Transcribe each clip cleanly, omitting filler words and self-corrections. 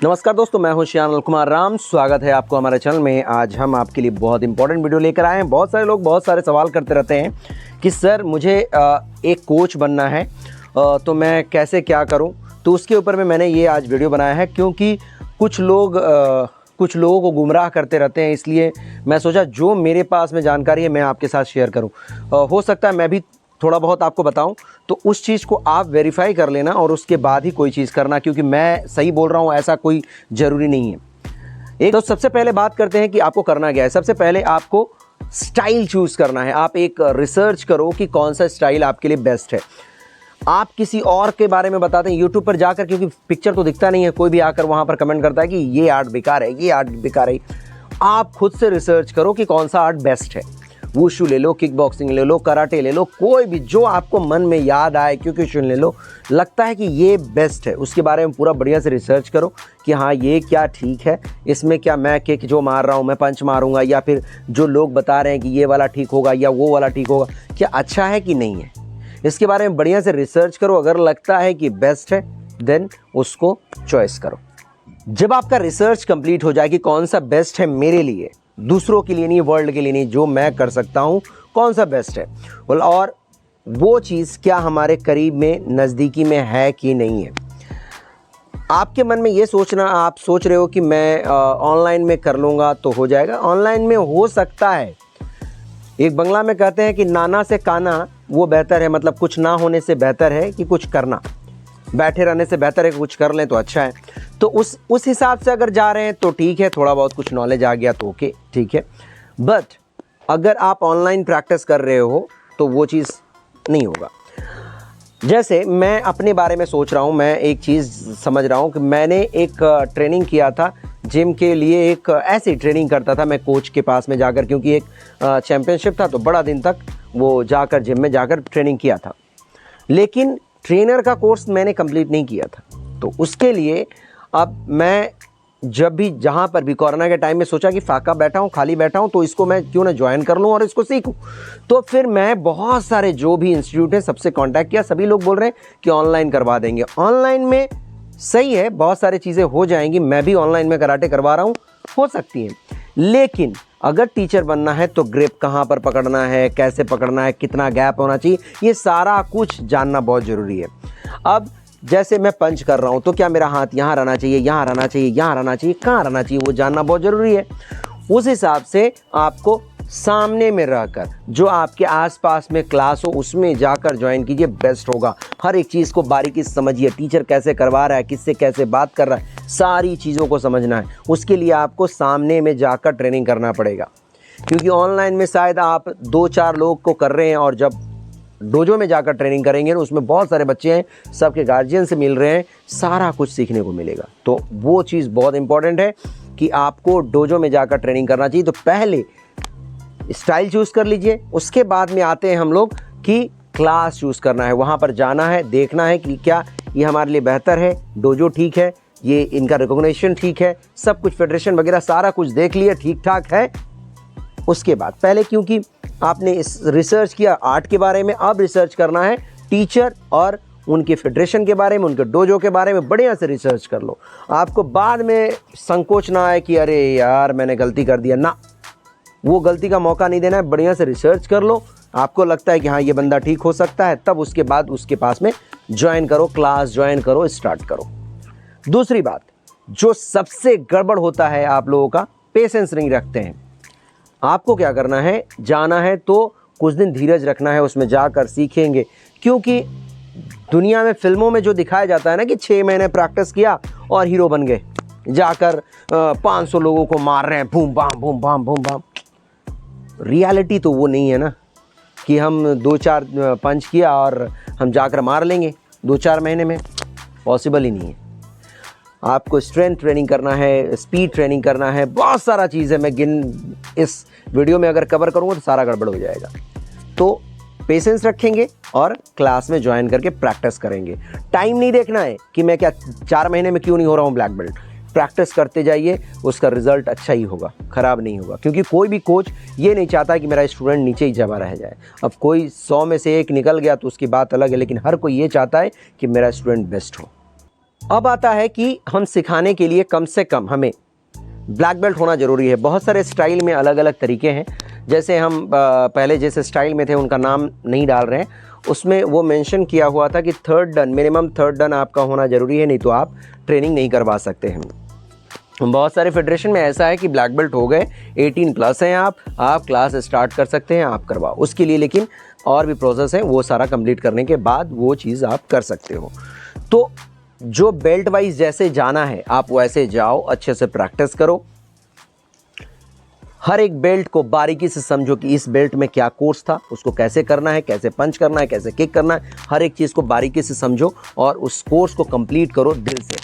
नमस्कार दोस्तों, मैं हूं श्याम कुमार राम। स्वागत है आपको हमारे चैनल में। आज हम आपके लिए बहुत इंपॉर्टेंट वीडियो लेकर आए हैं। बहुत सारे लोग बहुत सारे सवाल करते रहते हैं कि सर मुझे एक कोच बनना है तो मैं कैसे क्या करूं। तो उसके ऊपर में मैंने ये आज वीडियो बनाया है, क्योंकि कुछ लोगों को गुमराह करते रहते हैं। इसलिए मैं सोचा जो मेरे पास में जानकारी है मैं आपके साथ शेयर करूँ। हो सकता है मैं भी थोड़ा बहुत आपको बताऊं, तो उस चीज़ को आप वेरीफाई कर लेना और उसके बाद ही कोई चीज़ करना, क्योंकि मैं सही बोल रहा हूं ऐसा कोई ज़रूरी नहीं है। एक तो सबसे पहले बात करते हैं कि आपको करना क्या है। सबसे पहले आपको स्टाइल चूज़ करना है। आप एक रिसर्च करो कि कौन सा स्टाइल आपके लिए बेस्ट है। आप किसी और के बारे में बताते हैं यूट्यूब पर जाकर, क्योंकि पिक्चर तो दिखता नहीं है। कोई भी आकर वहाँ पर कमेंट करता है कि ये आर्ट बेकार है, ये आर्ट बेकार है। आप खुद से रिसर्च करो कि कौन सा आर्ट बेस्ट है। वुशु ले लो, किक बॉक्सिंग ले लो, कराटे ले लो, कोई भी जो आपको मन में याद आए, क्योंकि ले लो, लगता है कि ये बेस्ट है, उसके बारे में पूरा बढ़िया से रिसर्च करो कि हाँ ये क्या ठीक है, इसमें क्या मैं किक जो मार रहा हूँ मैं पंच मारूंगा, या फिर जो लोग बता रहे हैं कि ये वाला ठीक होगा या वो वाला ठीक होगा, क्या अच्छा है कि नहीं है। इसके बारे में बढ़िया से रिसर्च करो। अगर लगता है कि बेस्ट है देन उसको चॉइस करो। जब आपका रिसर्च कंप्लीट हो जाए कि कौन सा बेस्ट है मेरे लिए, दूसरों के लिए नहीं, वर्ल्ड के लिए नहीं, जो मैं कर सकता हूँ कौन सा बेस्ट है, और वो चीज़ क्या हमारे करीब में नज़दीकी में है कि नहीं है। आपके मन में ये सोचना, आप सोच रहे हो कि मैं ऑनलाइन में कर लूँगा तो हो जाएगा। ऑनलाइन में हो सकता है। एक बंगला में कहते हैं कि नाना से काना वो बेहतर है, मतलब कुछ ना होने से बेहतर है कि कुछ करना, बैठे रहने से बेहतर है कि कुछ कर लें तो अच्छा है। तो उस हिसाब से अगर जा रहे हैं तो ठीक है, थोड़ा बहुत कुछ नॉलेज आ गया तो ओके ठीक है। बट अगर आप ऑनलाइन प्रैक्टिस कर रहे हो तो वो चीज़ नहीं होगा। जैसे मैं अपने बारे में सोच रहा हूँ, मैं एक चीज़ समझ रहा हूँ कि मैंने एक ट्रेनिंग किया था जिम के लिए। एक ऐसी ट्रेनिंग करता था मैं कोच के पास में जाकर, क्योंकि एक चैम्पियनशिप था तो बड़ा दिन तक वो जाकर जिम में जाकर ट्रेनिंग किया था। लेकिन ट्रेनर का कोर्स मैंने कंप्लीट नहीं किया था। तो उसके लिए अब मैं जब भी जहाँ पर भी कोरोना के टाइम में सोचा कि फाका बैठा हूँ, खाली बैठा हूँ, तो इसको मैं क्यों ना ज्वाइन कर लूँ और इसको सीखूँ। तो फिर मैं बहुत सारे जो भी इंस्टीट्यूट है सबसे कांटेक्ट किया। सभी लोग बोल रहे हैं कि ऑनलाइन करवा देंगे। ऑनलाइन में सही है, बहुत सारी चीज़ें हो जाएंगी। मैं भी ऑनलाइन में कराटे करवा रहा हूँ, हो सकती हैं। लेकिन अगर टीचर बनना है तो ग्रिप कहाँ पर पकड़ना है, कैसे पकड़ना है, कितना गैप होना चाहिए, ये सारा कुछ जानना बहुत ज़रूरी है। अब जैसे मैं पंच कर रहा हूँ तो क्या मेरा हाथ यहाँ रहना चाहिए, यहाँ रहना चाहिए, यहाँ रहना चाहिए, कहाँ रहना चाहिए, वो जानना बहुत ज़रूरी है। उस हिसाब से आपको सामने में रहकर जो आपके आसपास में क्लास हो उसमें जाकर ज्वाइन कीजिए, बेस्ट होगा। हर एक चीज़ को बारीकी से समझिए, टीचर कैसे करवा रहा है, किससे कैसे बात कर रहा है, सारी चीज़ों को समझना है। उसके लिए आपको सामने में जाकर ट्रेनिंग करना पड़ेगा, क्योंकि ऑनलाइन में शायद आप 2-4 लोग को कर रहे हैं, और जब डोजो में जाकर ट्रेनिंग करेंगे ना, उसमें बहुत सारे बच्चे हैं, सबके गार्जियन से मिल रहे हैं, सारा कुछ सीखने को मिलेगा। तो वो चीज़ बहुत इंपॉर्टेंट है कि आपको डोजो में जाकर ट्रेनिंग करना चाहिए। तो पहले स्टाइल चूज़ कर लीजिए, उसके बाद में आते हैं हम लोग कि क्लास चूज़ करना है। वहाँ पर जाना है, देखना है कि क्या ये हमारे लिए बेहतर है, डोजो ठीक है, ये इनका रिकॉग्निशन ठीक है, सब कुछ फेडरेशन वगैरह सारा कुछ देख लिया, ठीक ठाक है। उसके बाद पहले क्योंकि आपने इस रिसर्च किया आर्ट के बारे में, अब रिसर्च करना है टीचर और उनके फेडरेशन के बारे में, उनके डोजो के बारे में। बढ़िया से रिसर्च कर लो, आपको बाद में संकोच ना आए कि अरे यार मैंने गलती कर दिया ना। वो गलती का मौका नहीं देना है। बढ़िया से रिसर्च कर लो, आपको लगता है कि हाँ ये बंदा ठीक हो सकता है, तब उसके बाद उसके पास में ज्वाइन करो, क्लास ज्वाइन करो, स्टार्ट करो। दूसरी बात जो सबसे गड़बड़ होता है, आप लोगों का पेशेंस नहीं रखते हैं। आपको क्या करना है, जाना है तो कुछ दिन धीरज रखना है, उसमें जाकर सीखेंगे। क्योंकि दुनिया में फिल्मों में जो दिखाया जाता है ना कि 6 महीने प्रैक्टिस किया और हीरो बन गए, जाकर 500 लोगों को मार रहे हैं, boom bam boom bam boom bam. Reality तो वो नहीं है ना कि हम 2-4 पंच किया और हम जाकर मार लेंगे 2-4 महीने में, पॉसिबल ही नहीं है। आपको स्ट्रेंथ ट्रेनिंग करना है, स्पीड ट्रेनिंग करना है, बहुत सारा चीज़ है। मैं इस वीडियो में अगर कवर करूँगा तो सारा गड़बड़ हो जाएगा। तो पेशेंस रखेंगे और क्लास में ज्वाइन करके प्रैक्टिस करेंगे। टाइम नहीं देखना है कि मैं क्या 4 महीने में क्यों नहीं हो रहा हूँ ब्लैक बेल्ट। प्रैक्टिस करते जाइए, उसका रिजल्ट अच्छा ही होगा, ख़राब नहीं होगा। क्योंकि कोई भी कोच ये नहीं चाहता कि मेरा स्टूडेंट नीचे ही जमा रह जाए। अब कोई 100 में से 1 निकल गया तो उसकी बात अलग है, लेकिन हर कोई ये चाहता है कि मेरा स्टूडेंट बेस्ट हो। अब आता है कि हम सिखाने के लिए कम से कम हमें ब्लैक बेल्ट होना ज़रूरी है। बहुत सारे स्टाइल में अलग अलग तरीके हैं। जैसे हम पहले जैसे स्टाइल में थे उनका नाम नहीं डाल रहे हैं, उसमें वो मेंशन किया हुआ था कि third done, minimum third done आपका होना ज़रूरी है, नहीं तो आप ट्रेनिंग नहीं करवा सकते हैं। बहुत सारे फेडरेशन में ऐसा है कि ब्लैक बेल्ट हो गए, 18 प्लस हैं आप क्लास स्टार्ट कर सकते हैं, आप करवाओ। उसके लिए लेकिन और भी प्रोसेस है, वो सारा कंप्लीट करने के बाद वो चीज़ आप कर सकते हो। तो जो बेल्ट वाइज जैसे जाना है आप वैसे जाओ, अच्छे से प्रैक्टिस करो, हर एक बेल्ट को बारीकी से समझो कि इस बेल्ट में क्या कोर्स था, उसको कैसे करना है, कैसे पंच करना है, कैसे किक करना है, हर एक चीज़ को बारीकी से समझो और उस कोर्स को कंप्लीट करो दिल से,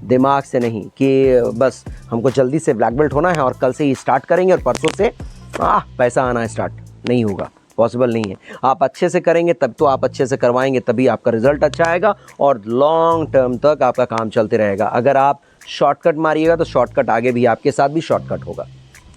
दिमाग से नहीं कि बस हमको जल्दी से ब्लैक बेल्ट होना है और कल से ही स्टार्ट करेंगे और परसों से पैसा आना स्टार्ट। नहीं होगा, पॉसिबल नहीं है। आप अच्छे से करेंगे तब तो आप अच्छे से करवाएंगे, तभी आपका रिजल्ट अच्छा आएगा और लॉन्ग टर्म तक आपका काम चलते रहेगा। अगर आप शॉर्टकट मारिएगा तो शॉर्टकट आगे भी आपके साथ भी शॉर्टकट होगा।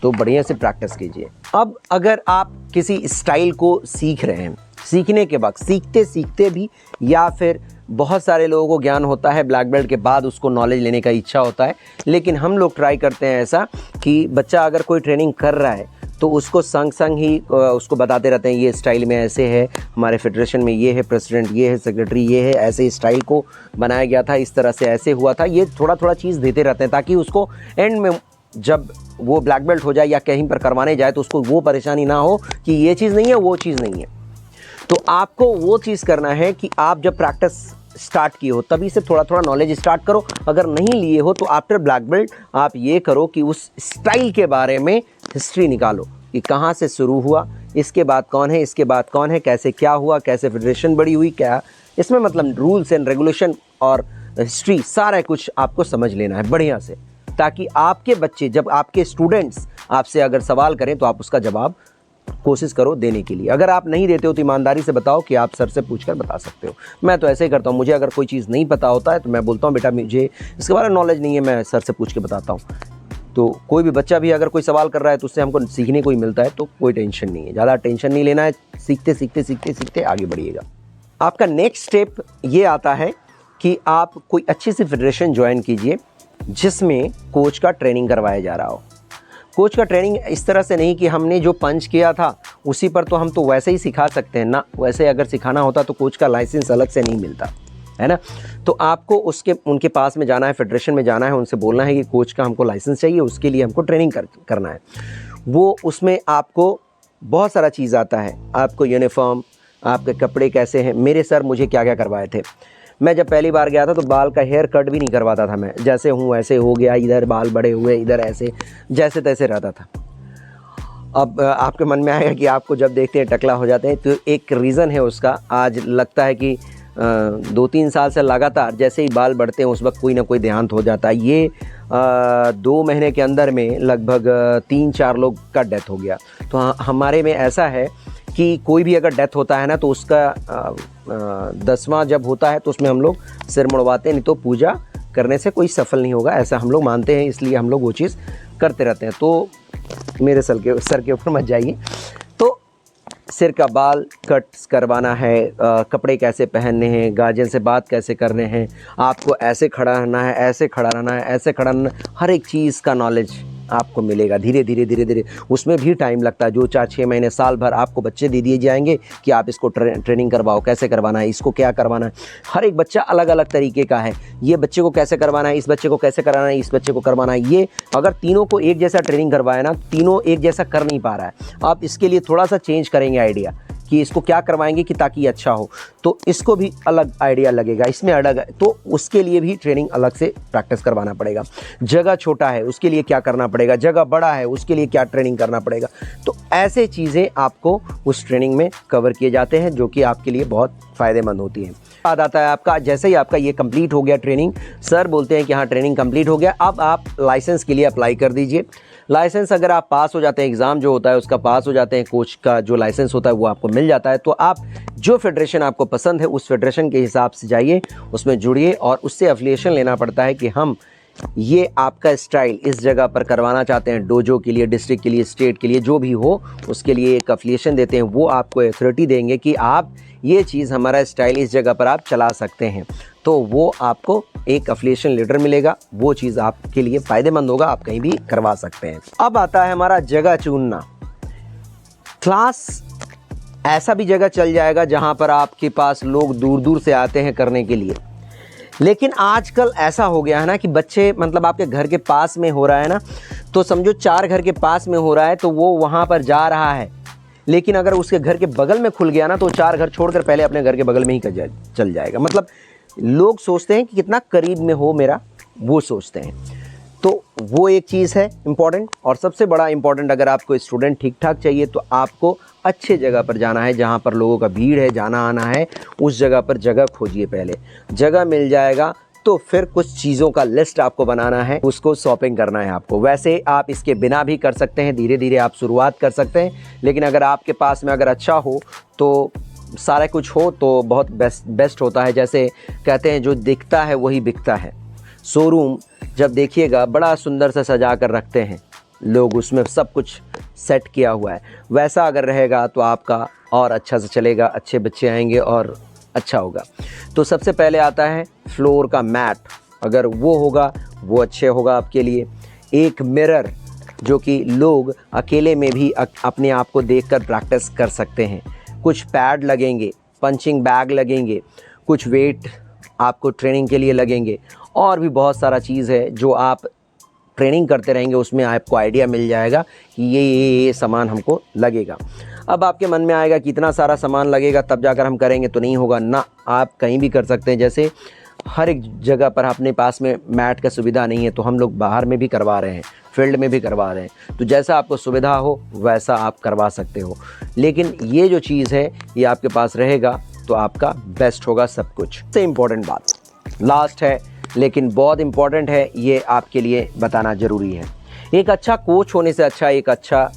तो बढ़िया से प्रैक्टिस कीजिए। अब अगर आप किसी स्टाइल को सीख रहे हैं, सीखने के वक्त सीखते सीखते भी, या फिर बहुत सारे लोगों को ज्ञान होता है ब्लैक बेल्ट के बाद उसको नॉलेज लेने का इच्छा होता है, लेकिन हम लोग ट्राई करते हैं ऐसा कि बच्चा अगर कोई ट्रेनिंग कर रहा है तो उसको संग संग ही उसको बताते रहते हैं ये स्टाइल में ऐसे है, हमारे फेडरेशन में ये है, प्रेसिडेंट ये है, सेक्रेटरी ये है, ऐसे स्टाइल को बनाया गया था, इस तरह से ऐसे हुआ था। ये थोड़ा थोड़ा चीज़ देते रहते हैं ताकि उसको एंड में जब वो ब्लैक बेल्ट हो जाए या कहीं पर करवाने जाए तो उसको वो परेशानी ना हो कि ये चीज़ नहीं है, वो चीज़ नहीं है। तो आपको वो चीज़ करना है कि आप जब प्रैक्टिस स्टार्ट किए हो तभी से थोड़ा थोड़ा नॉलेज स्टार्ट करो। अगर नहीं लिए हो तो आफ्टर ब्लैक बेल्ट आप ये करो कि उस स्टाइल के बारे में हिस्ट्री निकालो कि कहाँ से शुरू हुआ, इसके बाद कौन है, इसके बाद कौन है, कैसे क्या हुआ, कैसे फेडरेशन बड़ी हुई, क्या इसमें मतलब रूल्स एंड रेगुलेशन और हिस्ट्री सारा कुछ आपको समझ लेना है बढ़िया से, ताकि आपके बच्चे जब आपके स्टूडेंट्स आपसे अगर सवाल करें तो आप उसका जवाब कोशिश करो देने के लिए। अगर आप नहीं देते हो तो ईमानदारी से बताओ कि आप सर से पूछकर बता सकते हो। मैं तो ऐसे ही करता हूँ, मुझे अगर कोई चीज़ नहीं पता होता है तो मैं बोलता हूँ बेटा मुझे इसके बारे में नॉलेज नहीं है, मैं सर से पूछ के बताता हूँ। तो कोई भी बच्चा भी अगर कोई सवाल कर रहा है तो उससे हमको सीखने को ही मिलता है, तो कोई टेंशन नहीं है, ज़्यादा टेंशन नहीं लेना है, सीखते सीखते सीखते सीखते आगे बढ़िएगा। आपका नेक्स्ट स्टेप ये आता है कि आप कोई अच्छी सी फेडरेशन ज्वाइन कीजिए जिसमें कोच का ट्रेनिंग करवाया जा रहा हो। कोच का ट्रेनिंग इस तरह से नहीं कि हमने जो पंच किया था उसी पर तो हम तो वैसे ही सिखा सकते हैं ना, वैसे अगर सिखाना होता तो कोच का लाइसेंस अलग से नहीं मिलता है ना। तो आपको उनके पास में जाना है, फेडरेशन में जाना है, उनसे बोलना है कि कोच का हमको लाइसेंस चाहिए, उसके लिए हमको ट्रेनिंग करना है। वो उसमें आपको बहुत सारा चीज़ आता है, आपको यूनिफॉर्म, आपके कपड़े कैसे हैं। मेरे सर मुझे क्या क्या करवाए थे, मैं जब पहली बार गया था तो बाल का हेयर कट भी नहीं करवाता था मैं, जैसे हूँ वैसे हो गया, इधर बाल बड़े हुए, इधर ऐसे जैसे तैसे रहता था। अब आपके मन में आएगा कि आपको जब देखते हैं टकला हो जाते हैं, तो एक रीज़न है उसका। आज लगता है कि 2-3 साल से लगातार जैसे ही बाल बढ़ते हैं उस वक्त कोई ना कोई देहांत हो जाता है। ये 2 महीने के अंदर में लगभग 3-4 लोग का डेथ हो गया। तो हमारे में ऐसा है कि कोई भी अगर डेथ होता है ना तो उसका 10वां जब होता है तो उसमें हम लोग सिर मुड़वाते हैं, नहीं तो पूजा करने से कोई सफल नहीं होगा, ऐसा हम लोग मानते हैं, इसलिए हम लोग वो चीज़ करते रहते हैं। तो मेरे सर के ऊपर मत जाइए। तो सिर का बाल कट करवाना है, कपड़े कैसे पहनने हैं, गार्जियन से बात कैसे करने हैं, आपको ऐसे खड़ा रहना है, ऐसे खड़ा रहना है, ऐसे खड़ा रहना, हर एक चीज़ का नॉलेज आपको मिलेगा धीरे धीरे। उसमें भी टाइम लगता है, जो 4-6 महीने साल भर आपको बच्चे दे दिए जाएंगे कि आप इसको ट्रेनिंग करवाओ, कैसे करवाना है, इसको क्या करवाना है। हर एक बच्चा अलग अलग तरीके का है, ये बच्चे को कैसे करवाना है, इस बच्चे को कैसे कराना है, इस बच्चे को करवाना है। ये अगर तीनों को एक जैसा ट्रेनिंग करवाए ना, तीनों एक जैसा कर नहीं पा रहा है, आप इसके लिए थोड़ा सा चेंज करेंगे आइडिया कि इसको क्या करवाएंगे कि ताकि अच्छा हो, तो इसको भी अलग आइडिया लगेगा, इसमें अलग है, तो उसके लिए भी ट्रेनिंग अलग से प्रैक्टिस करवाना पड़ेगा। जगह छोटा है उसके लिए क्या करना पड़ेगा, जगह बड़ा है उसके लिए क्या ट्रेनिंग करना पड़ेगा। तो ऐसे चीज़ें आपको उस ट्रेनिंग में कवर किए जाते हैं जो कि आपके लिए बहुत फ़ायदेमंद होती हैं। बाद आता है आपका, जैसे ही आपका ये कंप्लीट हो गया ट्रेनिंग, सर बोलते हैं कि हाँ ट्रेनिंग कंप्लीट हो गया, अब आप लाइसेंस के लिए अप्लाई कर दीजिए। लाइसेंस अगर आप पास हो जाते हैं, एग्ज़ाम जो होता है उसका पास हो जाते हैं, कोच का जो लाइसेंस होता है वो आपको मिल जाता है, तो आप जो फेडरेशन आपको पसंद है उस फेडरेशन के हिसाब से जाइए, उसमें जुड़िए और उससे एफिलिएशन लेना पड़ता है कि हम ये आपका स्टाइल इस जगह पर करवाना चाहते हैं, डोजो के लिए, डिस्ट्रिक्ट के लिए, स्टेट के लिए, जो भी हो उसके लिए एक एफिलिएशन देते हैं, वो आपको अथॉरिटी देंगे कि आप ये चीज़ हमारा स्टाइल इस जगह पर आप चला सकते हैं। तो वो आपको एक अफिलिएशन लेटर मिलेगा, वो चीज़ आपके लिए फ़ायदेमंद होगा, आप कहीं भी करवा सकते हैं। अब आता है हमारा जगह चुनना। क्लास ऐसा भी जगह चल जाएगा जहाँ पर आपके पास लोग दूर दूर से आते हैं करने के लिए, लेकिन आजकल ऐसा हो गया है ना कि बच्चे मतलब आपके घर के पास में हो रहा है ना, तो समझो 4 घर के पास में हो रहा है तो वो वहाँ पर जा रहा है, लेकिन अगर उसके घर के बगल में खुल गया ना तो 4 घर छोड़कर पहले अपने घर के बगल में ही चल जाएगा। मतलब लोग सोचते हैं कि कितना करीब में हो मेरा, वो सोचते हैं। तो वो एक चीज़ है इम्पॉर्टेंट। और सबसे बड़ा इम्पॉर्टेंट, अगर आपको स्टूडेंट ठीक ठाक चाहिए तो आपको अच्छे जगह पर जाना है, जहाँ पर लोगों का भीड़ है, जाना आना है, उस जगह पर जगह खोजिए। पहले जगह मिल जाएगा तो फिर कुछ चीज़ों का लिस्ट आपको बनाना है, उसको शॉपिंग करना है आपको। वैसे आप इसके बिना भी कर सकते हैं, धीरे धीरे आप शुरुआत कर सकते हैं, लेकिन अगर आपके पास में अगर अच्छा हो तो सारा कुछ हो तो बहुत बेस्ट होता है। जैसे कहते हैं जो दिखता है वही बिकता है। शोरूम जब देखिएगा बड़ा सुंदर से सजा कर रखते हैं लोग, उसमें सब कुछ सेट किया हुआ है, वैसा अगर रहेगा तो आपका और अच्छा से चलेगा, अच्छे बच्चे आएंगे और अच्छा होगा। तो सबसे पहले आता है फ्लोर का मैट, अगर वो होगा वो अच्छे होगा आपके लिए। एक मिरर जो कि लोग अकेले में भी अपने आप को देखकर प्रैक्टिस कर सकते हैं। कुछ पैड लगेंगे, पंचिंग बैग लगेंगे, कुछ वेट आपको ट्रेनिंग के लिए लगेंगे, और भी बहुत सारा चीज़ है जो आप ट्रेनिंग करते रहेंगे उसमें आपको आइडिया मिल जाएगा कि ये सामान हमको लगेगा। अब आपके मन में आएगा कि इतना सारा सामान लगेगा तब जाकर हम करेंगे, तो नहीं होगा ना। आप कहीं भी कर सकते हैं। जैसे हर एक जगह पर अपने पास में मैट का सुविधा नहीं है तो हम लोग बाहर में भी करवा रहे हैं, फील्ड में भी करवा रहे हैं, तो जैसा आपको सुविधा हो वैसा आप करवा सकते हो। लेकिन ये जो चीज़ है ये आपके पास रहेगा तो आपका बेस्ट होगा सब कुछ। सबसे इम्पोर्टेंट बात लास्ट है, लेकिन बहुत इम्पोर्टेंट है, ये आपके लिए बताना ज़रूरी है। एक अच्छा कोच होने से अच्छा, एक अच्छा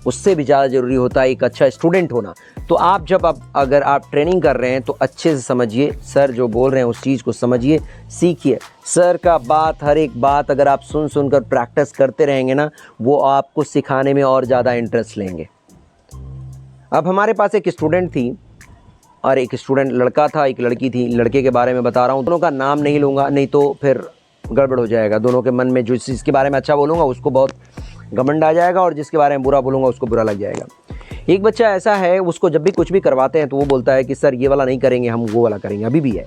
उससे भी ज़्यादा ज़रूरी होता है एक अच्छा स्टूडेंट होना। तो आप जब अगर आप ट्रेनिंग कर रहे हैं तो अच्छे से समझिए, सर जो बोल रहे हैं उस चीज़ को समझिए, सीखिए। सर का बात, हर एक बात अगर आप सुन कर प्रैक्टिस करते रहेंगे ना, वो आपको सिखाने में और ज़्यादा इंटरेस्ट लेंगे। अब हमारे पास एक स्टूडेंट थी और एक स्टूडेंट लड़का था, एक लड़की थी। लड़के के बारे में बता रहा हूँ, दोनों का नाम नहीं लूँगा, नहीं तो फिर गड़बड़ हो जाएगा। दोनों के मन में जो चीज़ बारे में अच्छा बोलूँगा उसको बहुत घमंड आ जाएगा, और जिसके बारे में बुरा बोलूँगा उसको बुरा लग जाएगा। एक बच्चा ऐसा है, उसको जब भी कुछ भी करवाते हैं तो वो बोलता है कि सर ये वाला नहीं करेंगे, हम वो वाला करेंगे, अभी भी है।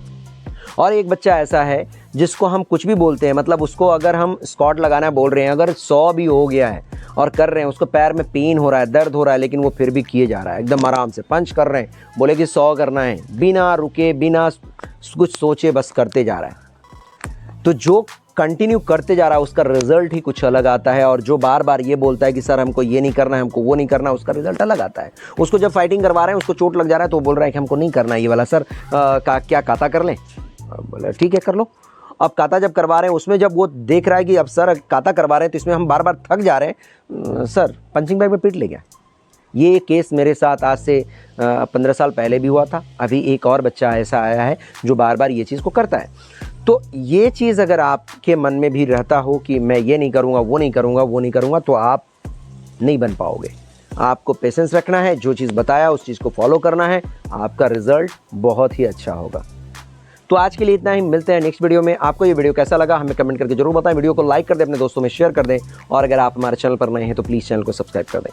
और एक बच्चा ऐसा है जिसको हम कुछ भी बोलते हैं, मतलब उसको अगर हम स्कॉट लगाना बोल रहे हैं, अगर 100 भी हो गया है और कर रहे हैं, उसको पैर में पेन हो रहा है, दर्द हो रहा है, लेकिन वो फिर भी किए जा रहा है, एकदम आराम से पंच कर रहे हैं, बोले कि 100 करना है, बिना रुके बिना कुछ सोचे बस करते जा रहा है। तो जो कंटिन्यू करते जा रहा है उसका रिजल्ट ही कुछ अलग आता है, और जो बार बार ये बोलता है कि सर हमको ये नहीं करना है, हमको वो नहीं करना, उसका रिजल्ट अलग आता है। उसको जब फाइटिंग करवा रहे हैं उसको चोट लग जा रहा है तो वो बोल रहा है कि हमको नहीं करना ये वाला, सर क्या काता कर लें? बोले ठीक है कर लो। अब काता जब करवा रहे हैं उसमें जब वो देख रहा है कि अब सर काता करवा रहे हैं तो इसमें हम बार बार थक जा रहे हैं, सर पंचिंग बैग में पीट ले गया। ये केस मेरे साथ आज से 15 साल पहले भी हुआ था। अभी एक और बच्चा ऐसा आया है जो बार बार ये चीज़ को करता है। तो ये चीज़ अगर आपके मन में भी रहता हो कि मैं ये नहीं करूँगा, वो नहीं करूँगा, वो नहीं करूँगा, तो आप नहीं बन पाओगे। आपको पेशेंस रखना है, जो चीज़ बताया उस चीज़ को फॉलो करना है, आपका रिजल्ट बहुत ही अच्छा होगा। तो आज के लिए इतना ही, मिलते हैं नेक्स्ट वीडियो में। आपको ये वीडियो कैसा लगा हमें कमेंट करके जरूर बताएं। वीडियो को लाइक कर दें, अपने दोस्तों में शेयर कर दें, और अगर आप हमारे चैनल पर नए हैं तो प्लीज़ चैनल को सब्सक्राइब कर दें।